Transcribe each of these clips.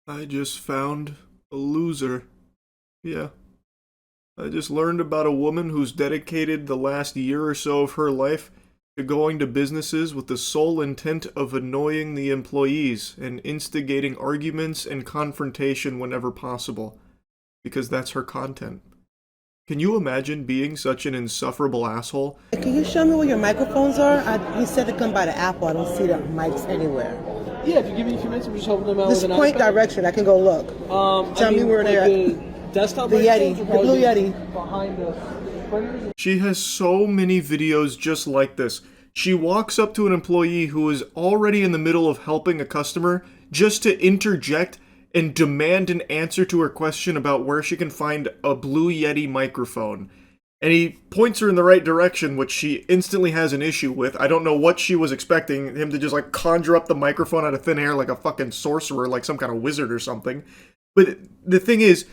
I just found a loser. Yeah. I just learned about a woman who's dedicated the last year or so of her life to going to businesses with the sole intent of annoying the employees and instigating arguments and confrontation whenever possible, because that's her content. Can you imagine being such an insufferable asshole? Can you show me where your microphones are? He said to come by the Apple. I don't see the mics anywhere. Yeah, if you give me a few minutes, I'm just hoping them out Just with an point iPad. direction. I can go look. Tell me where they're the desktop The microphones Yeti, are the probably blue Yeti. behind the printers. She has so many videos just like this. She walks up to an employee who is already in the middle of helping a customer just to interject and demand an answer to her question about where she can find a blue Yeti microphone. And he points her in the right direction, which she instantly has an issue with. I don't know what she was expecting, him to just like conjure up the microphone out of thin air like a fucking sorcerer, like some kind of wizard or something. But the thing is,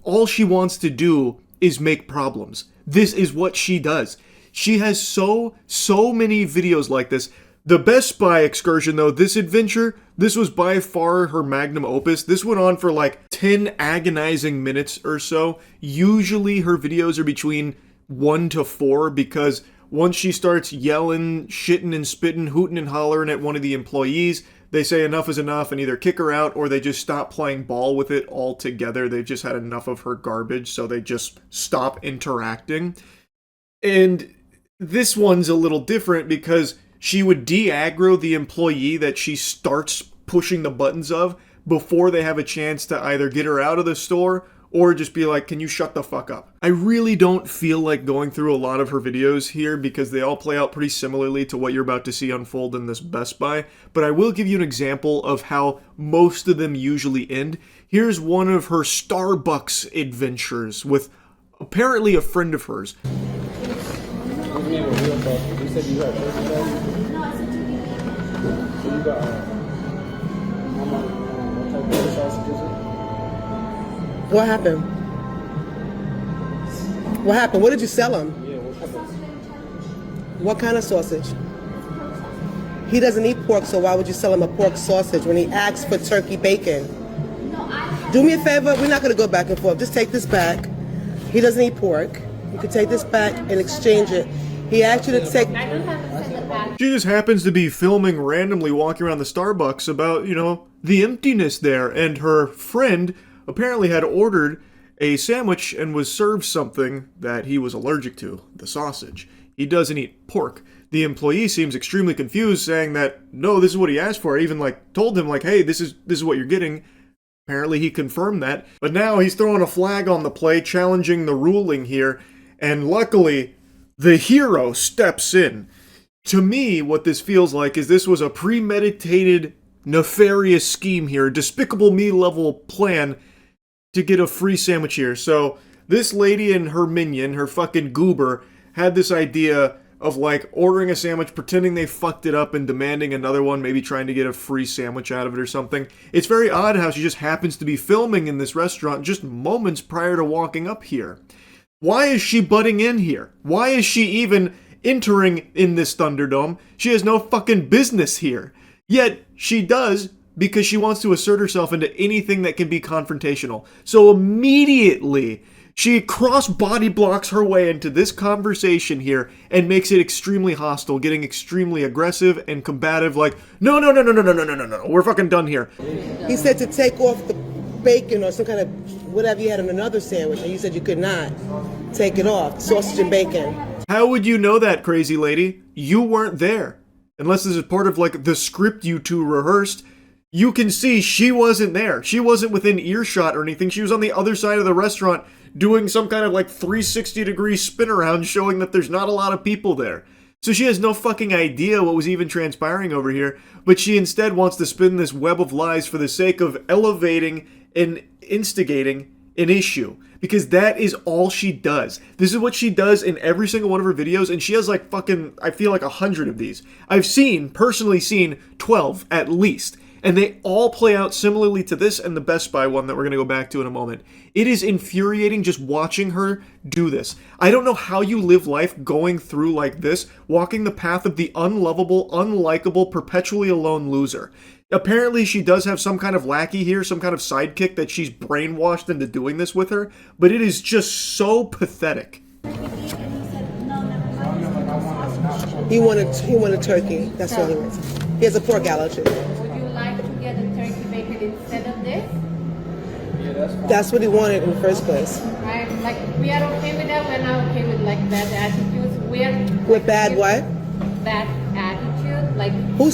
all she wants to do is make problems. This is what she does. She has so many videos like this. The Best Buy excursion, though, this adventure, this was by far her magnum opus. This went on for like 10 agonizing minutes or so. Usually her videos are between 1 to 4 because once she starts yelling, shitting and spitting, hooting and hollering at one of the employees, they say enough is enough and either kick her out or they just stop playing ball with it altogether. They've just had enough of her garbage, so they just stop interacting. And this one's a little different because she would de-aggro the employee that she starts pushing the buttons of before they have a chance to either get her out of the store or just be like, can you shut the fuck up? I really don't feel like going through a lot of her videos here because they all play out pretty similarly to what you're about to see unfold in this Best Buy, but I will give you an example of how most of them usually end. Here's one of her Starbucks adventures with apparently a friend of hers. You said you had turkey sauce? No, I said turkey. So you got what type of sausages? What happened? What happened? What did you sell him? Yeah, what type of... What kind of sausage? He doesn't eat pork, so why would you sell him a pork sausage when he asks for turkey bacon? Do me a favor. We're not going to go back and forth. Just take this back. He doesn't eat pork. You can take this back and exchange it. He asked you to take... I don't have to send it back. She just happens to be filming randomly walking around the Starbucks about, the emptiness there, and her friend apparently had ordered a sandwich and was served something that he was allergic to, the sausage. He doesn't eat pork. The employee seems extremely confused, saying that, no, this is what he asked for. I even, told him, hey, this is what you're getting. Apparently he confirmed that. But now he's throwing a flag on the play, challenging the ruling here, and luckily, the hero steps in. To me, what this feels like is this was a premeditated, nefarious scheme here, Despicable Me level plan to get a free sandwich here. So this lady and her minion, her fucking goober, had this idea of ordering a sandwich, pretending they fucked it up and demanding another one, maybe trying to get a free sandwich out of it or something. It's very odd how she just happens to be filming in this restaurant just moments prior to walking up here. Why is she butting in here? Why is she even entering in this Thunderdome? She has no fucking business here. Yet, she does because she wants to assert herself into anything that can be confrontational. So immediately, she cross-body blocks her way into this conversation here and makes it extremely hostile, getting extremely aggressive and combative, no, we're fucking done here. He said to take off the bacon or some kind of whatever you had on another sandwich, and you said you could not take it off, sausage and bacon. How would you know that, crazy lady? You weren't there. Unless this is part of the script you two rehearsed. You can see she wasn't there. She wasn't within earshot or anything. She was on the other side of the restaurant doing some kind of 360-degree spin around showing that there's not a lot of people there. So she has no fucking idea what was even transpiring over here, but she instead wants to spin this web of lies for the sake of elevating and instigating an issue. Because that is all she does. This is what she does in every single one of her videos, and she has I feel 100 of these. I've personally seen 12 at least. And they all play out similarly to this and the Best Buy one that we're going to go back to in a moment. It is infuriating just watching her do this. I don't know how you live life going through like this, walking the path of the unlovable, unlikable, perpetually alone loser. Apparently, she does have some kind of lackey here, some kind of sidekick that she's brainwashed into doing this with her, but it is just so pathetic. He wanted turkey. That's what he wants. He has a pork allergy. Would you like to get the turkey bacon instead of this? Yeah, that's fine. That's what he wanted in the first place. Right? Like, we are okay with that. We're not okay with, like, bad attitudes. With bad what? Bad attitude. Like, Who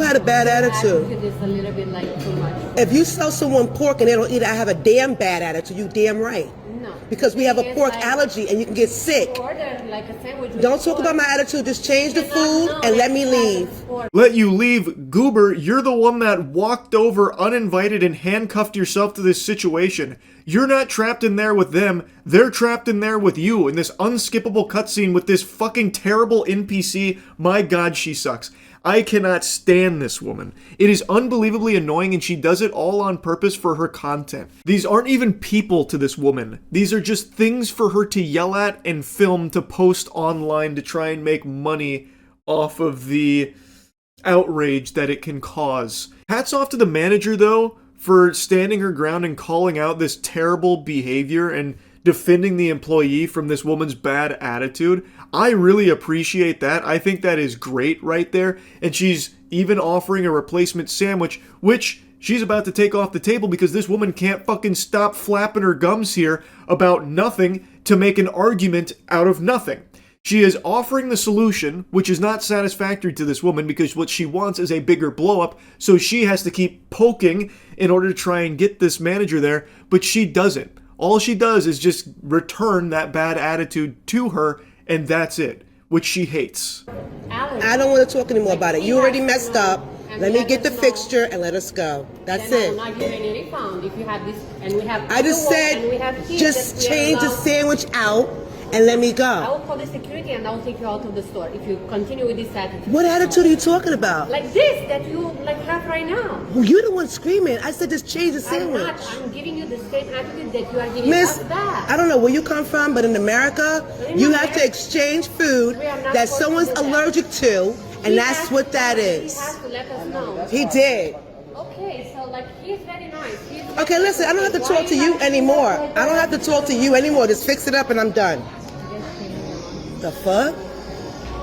had a bad attitude? attitude is a little bit, like, too much. If you sell someone pork and they don't eat it, I have a damn bad attitude. You damn right. No. Because we have a It's pork like, allergy and you can get sick. order, like, a sandwich with Don't talk pork. about my attitude. Just change the You food cannot and let know me it's leave. like pork. Let you leave, Goober, you're the one that walked over uninvited and handcuffed yourself to this situation. You're not trapped in there with them, they're trapped in there with you in this unskippable cutscene with this fucking terrible NPC. My god, she sucks. I cannot stand this woman. It is unbelievably annoying and she does it all on purpose for her content. These aren't even people to this woman. These are just things for her to yell at and film to post online to try and make money off of the outrage that it can cause. Hats off to the manager though for standing her ground and calling out this terrible behavior and defending the employee from this woman's bad attitude. I really appreciate that. I think that is great right there. And she's even offering a replacement sandwich, which she's about to take off the table because this woman can't fucking stop flapping her gums here about nothing to make an argument out of nothing. She is offering the solution, which is not satisfactory to this woman because what she wants is a bigger blow-up, so she has to keep poking in order to try and get this manager there, but she doesn't. All she does is just return that bad attitude to her, and that's it, which she hates. Allergy. I don't want to talk anymore about it. You already messed up. And Let me let get the us know. fixture and let us go. That's Then I will it. not give any refund if you have this, and we have. I just other work, and we have said kids just that we are change the allowed- sandwich out and let me I go. will call the security and I will take you out of the store if you continue with this attitude. What attitude are you talking about? Like this that you like have right now. Well, you're the one screaming. I said just change the I'm not. sandwich. I'm giving you the same attitude that you are giving Miss, us back. I don't know where you come from, but in America, In you have to America, exchange food we are not that supposed to someone's do that. allergic to, and He that's has- what that He is. has to let us know. He did. Okay, so like he's very nice. Okay, listen, I don't have to Why talk to you not- anymore. I don't have to talk to you anymore. Just fix it up and I'm done. The fuck?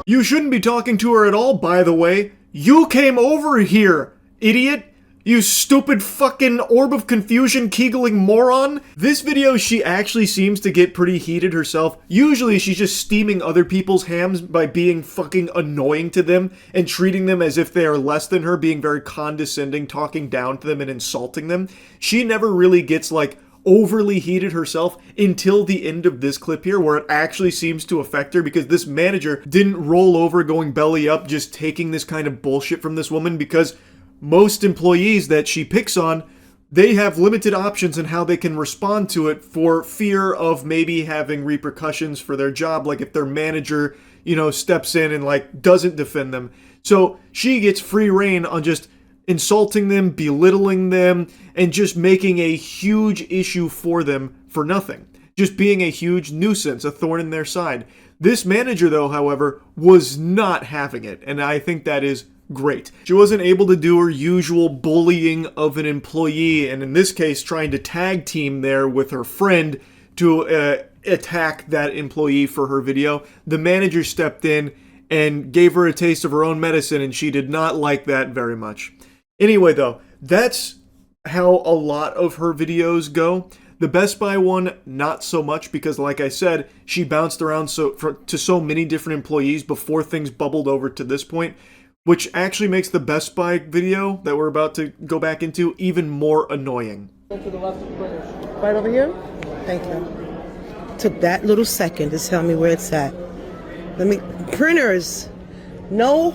You shouldn't be talking to her at all, by the way. You came over here, idiot. You stupid fucking orb of confusion kegeling moron. This video, she actually seems to get pretty heated herself. Usually she's just steaming other people's hams by being fucking annoying to them and treating them as if they are less than her, being very condescending, talking down to them and insulting them. She never really gets like overly heated herself until the end of this clip here where it actually seems to affect her because this manager didn't roll over going belly up just taking this kind of bullshit from this woman because most employees that she picks on, they have limited options in how they can respond to it for fear of maybe having repercussions for their job, like if their manager, steps in and like doesn't defend them. So she gets free reign on just insulting them, belittling them, and just making a huge issue for them for nothing. Just being a huge nuisance, a thorn in their side. This manager, though, however, was not having it, and I think that is great. She wasn't able to do her usual bullying of an employee, and in this case, trying to tag team there with her friend to attack that employee for her video. The manager stepped in and gave her a taste of her own medicine, and she did not like that very much. Anyway, though, that's how a lot of her videos go. The Best Buy one, not so much, because like I said, she bounced around to so many different employees before things bubbled over to this point, which actually makes the Best Buy video that we're about to go back into even more annoying. Go to the left of the printers. Right over here? Thank you. Took that little second to tell me where it's at. Printers, no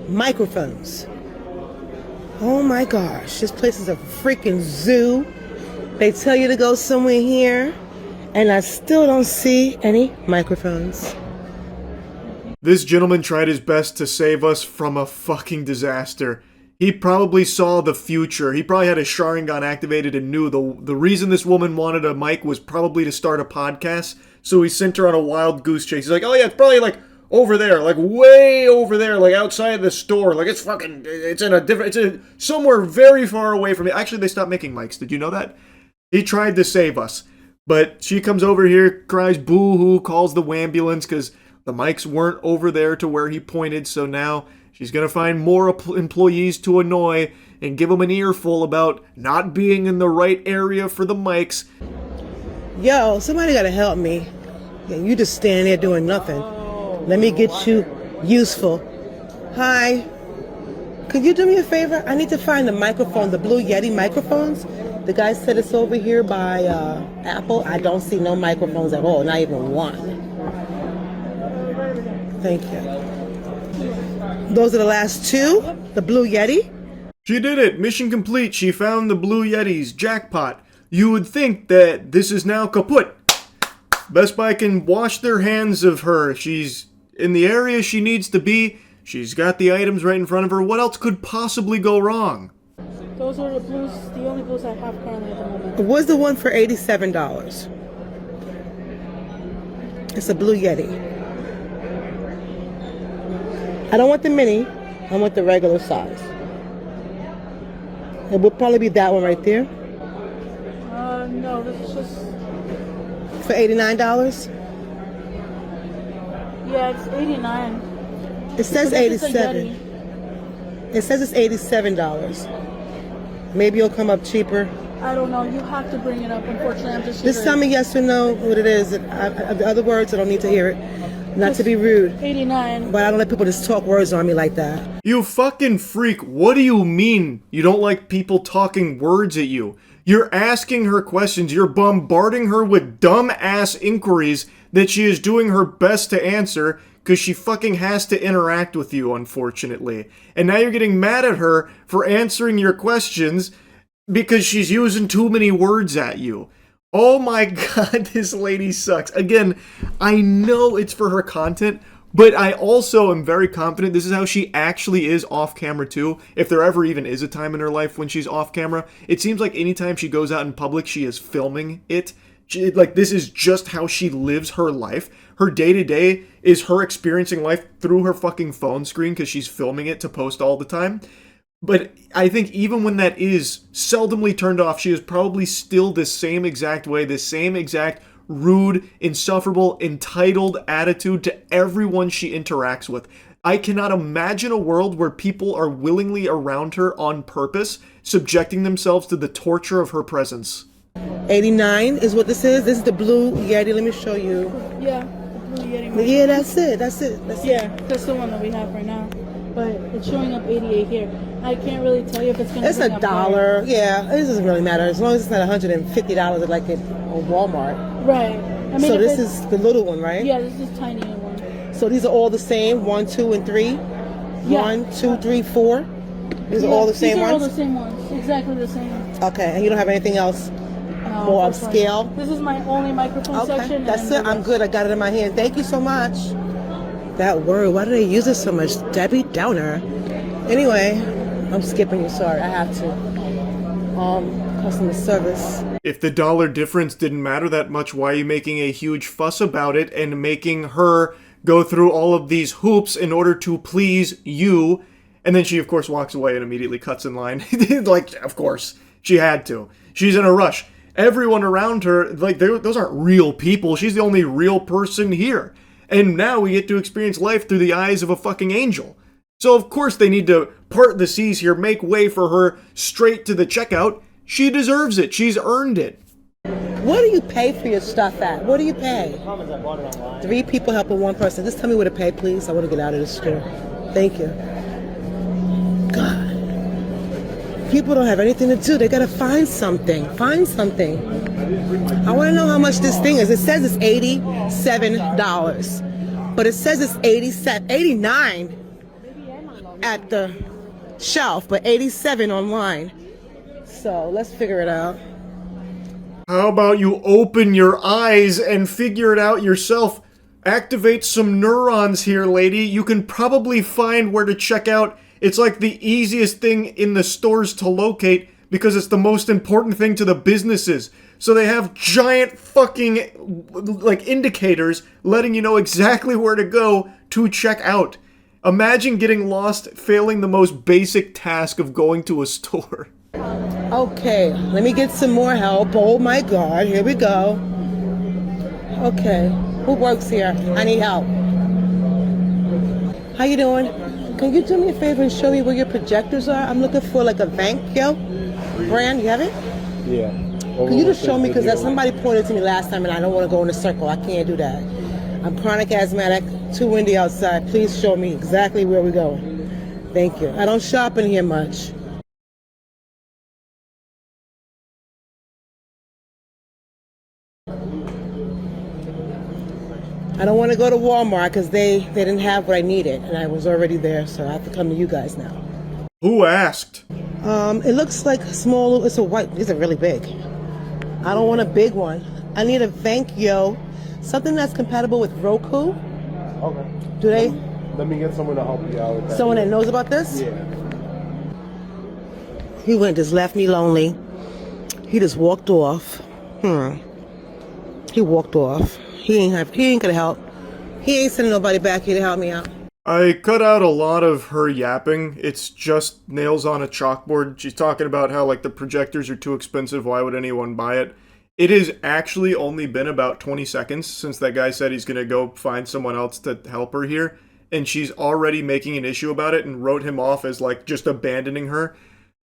microphones. Oh my gosh, this place is a freaking zoo. They tell you to go somewhere here, and I still don't see any microphones. This gentleman tried his best to save us from a fucking disaster. He probably saw the future. He probably had a Sharingan activated and knew the reason this woman wanted a mic was probably to start a podcast, so he sent her on a wild goose chase. He's like, oh yeah, it's probably like over there, like way over there, like outside the store. Like it's in a different, somewhere very far away from me. Actually, they stopped making mics. Did you know that? He tried to save us. But she comes over here, cries boo-hoo, calls the wambulance because the mics weren't over there to where he pointed. So now she's going to find more employees to annoy and give them an earful about not being in the right area for the mics. Yo, somebody gotta help me. Yeah, you just stand there doing nothing. Let me get you useful. Hi. Could you do me a favor? I need to find the microphone, the Blue Yeti microphones. The guy said it's over here by Apple. I don't see no microphones at all, not even one. Thank you. Those are the last two, the Blue Yeti. She did it! Mission complete! She found the Blue Yetis. Jackpot! You would think that this is now kaput. Best Buy can wash their hands of her. She's in the area she needs to be. She's got the items right in front of her. What else could possibly go wrong? Those are the blues, the only blues I have currently at the moment. What's the one for $87? It's a Blue Yeti. I don't want the mini. I want the regular size. It would probably be that one right there. No, this is just... For $89? Yeah, it's 89. It says But this is a 87. It says it's $87. Maybe it'll come up cheaper. I don't know. You have to bring it up. Unfortunately, I'm just... Just tell me yes or no what it is. The other words, I don't need to hear it. Not to be rude, 89. but I don't let people just talk words on me like that. You fucking freak. What do you mean you don't like people talking words at you? You're asking her questions. You're bombarding her with dumb-ass inquiries that she is doing her best to answer because she fucking has to interact with you, unfortunately. And now you're getting mad at her for answering your questions because she's using too many words at you. Oh my god, this lady sucks. Again, I know it's for her content, but I also am very confident this is how she actually is off camera too. If there ever even is a time in her life when she's off camera, it seems like anytime she goes out in public, she is filming it. Like, this is just how she lives her life. Her day-to-day is her experiencing life through her fucking phone screen because she's filming it to post all the time. But I think even when that is seldomly turned off, she is probably still the same exact way, the same exact rude, insufferable, entitled attitude to everyone she interacts with. I cannot imagine a world where people are willingly around her on purpose, subjecting themselves to the torture of her presence. 89 is what this is. This is the Blue Yeti. Let me show you. Yeah, the Blue Yeti. Yeah, that's it. Yeah, that's the one that we have right now. But it's showing up 88 here. I can't really tell you if it's going to It's $1. Yeah, it doesn't really matter. As long as it's not $150 like at Walmart. Right. I mean, So this is the little one, right? Yeah, this is tiny one. So these are all the same, 1, 2, and 3? Yeah. 1, 2, 3, 4? These are all the same These are ones? all the same ones. Exactly the same. Okay, and you don't have anything else more upscale? This is my only microphone Okay, section. that's and it. I'm good. I got it in my hand. Thank you so much. That word, why do they use it so much? Debbie Downer. Anyway, I'm skipping you. Sorry, I have to. Customer service. If the dollar difference didn't matter that much, why are you making a huge fuss about it and making her go through all of these hoops in order to please you? And then she, of course, walks away and immediately cuts in line. Like, of course, she had to. She's in a rush. Everyone around her, like, those aren't real people. She's the only real person here. And now we get to experience life through the eyes of a fucking angel. So of course they need to part the seas here, make way for her straight to the checkout. She deserves it. She's earned it. What do you pay for your stuff at? What do you pay? 3 people helping 1 person. Just tell me where to pay, please. I want to get out of the store. Thank you. God. People don't have anything to do. They got to find something. Find something. I want to know how much this thing is. It says it's $87. But it says it's 89 at the shelf, but 87 online. So let's figure it out. How about you open your eyes and figure it out yourself? Activate some neurons here, lady. You can probably find where to check out. It's like the easiest thing in the stores to locate because it's the most important thing to the businesses. So they have giant fucking, like, indicators letting you know exactly where to go to check out. Imagine getting lost, failing the most basic task of going to a store. Okay, let me get some more help. Oh my God, here we go. Okay, who works here? I need help. How you doing? Can you do me a favor and show me where your projectors are? I'm looking for like a Vankyo brand. You have it? Yeah. Can you just show me? Because somebody pointed to me last time and I don't want to go in a circle. I can't do that. I'm chronic asthmatic, too windy outside. Please show me exactly where we're going. Thank you. I don't shop in here much. I don't want to go to Walmart because they didn't have what I needed and I was already there, so I have to come to you guys now. Who asked? It looks like small. It's a white. These are really big. I don't want a big one. I need a Vankyo, something that's compatible with Roku. Okay. Do they? Let me get someone to help you out with that. Someone that knows about this? Yeah. He went, just left me lonely. He just walked off. He walked off. He ain't gonna help. He ain't sending nobody back here to help me out. I cut out a lot of her yapping. It's just nails on a chalkboard. She's talking about how, like, the projectors are too expensive. Why would anyone buy it? It has actually only been about 20 seconds since that guy said he's gonna go find someone else to help her here. And she's already making an issue about it and wrote him off as, like, just abandoning her.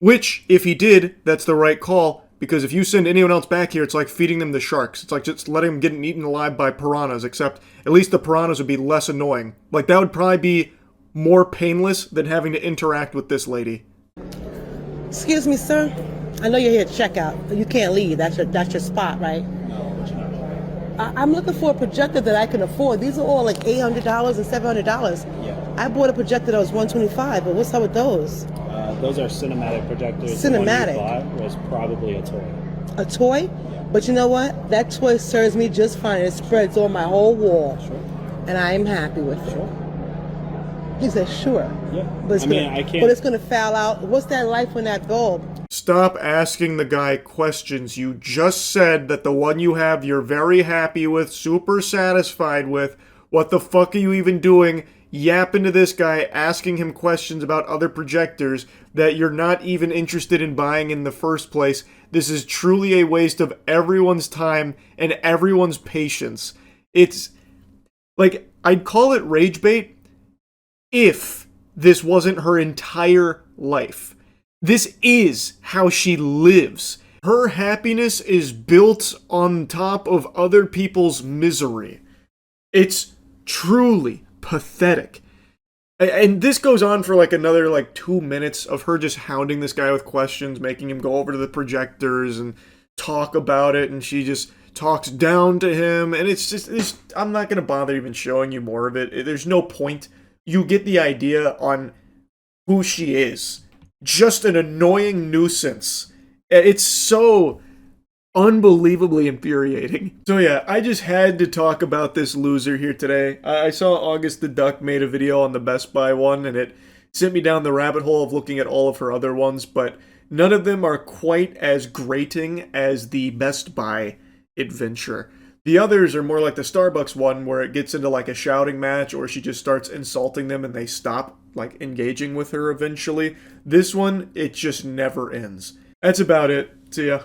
Which, if he did, that's the right call. Because if you send anyone else back here, it's like feeding them to sharks. It's like just letting them get eaten alive by piranhas, except at least the piranhas would be less annoying. Like, that would probably be more painless than having to interact with this lady. Excuse me, sir. I know you're here to check out. You can't leave. That's your spot, right? I'm looking for a projector that I can afford. These are all like $800 and $700. Yeah. I bought a projector that was $125, but what's up with those? Those are cinematic projectors. Cinematic. The one you bought was probably a toy. A toy? Yeah. But you know what? That toy serves me just fine. It spreads on my whole wall. Sure. And I am happy with it. Sure. He said, sure. Yeah. But I can't. But it's going to foul out. What's that life on that bulb? Stop asking the guy questions. You just said that the one you have you're very happy with, super satisfied with. What the fuck are you even doing? Yapping to this guy, asking him questions about other projectors that you're not even interested in buying in the first place. This is truly a waste of everyone's time and everyone's patience. It's like, I'd call it rage bait if this wasn't her entire life. This is how she lives. Her happiness is built on top of other people's misery. It's truly pathetic. And this goes on for like another like 2 minutes of her just hounding this guy with questions, making him go over to the projectors and talk about it, and she just talks down to him, and I'm not gonna bother even showing you more of it. There's no point. You get the idea on who she is. Just an annoying nuisance. It's so unbelievably infuriating. So yeah, I just had to talk about this loser here today. I saw August the Duck made a video on the Best Buy one, and it sent me down the rabbit hole of looking at all of her other ones, but none of them are quite as grating as the Best Buy adventure. The others are more like the Starbucks one, where it gets into like a shouting match, or she just starts insulting them and they stop like engaging with her eventually. This one, it just never ends. That's about it. See ya.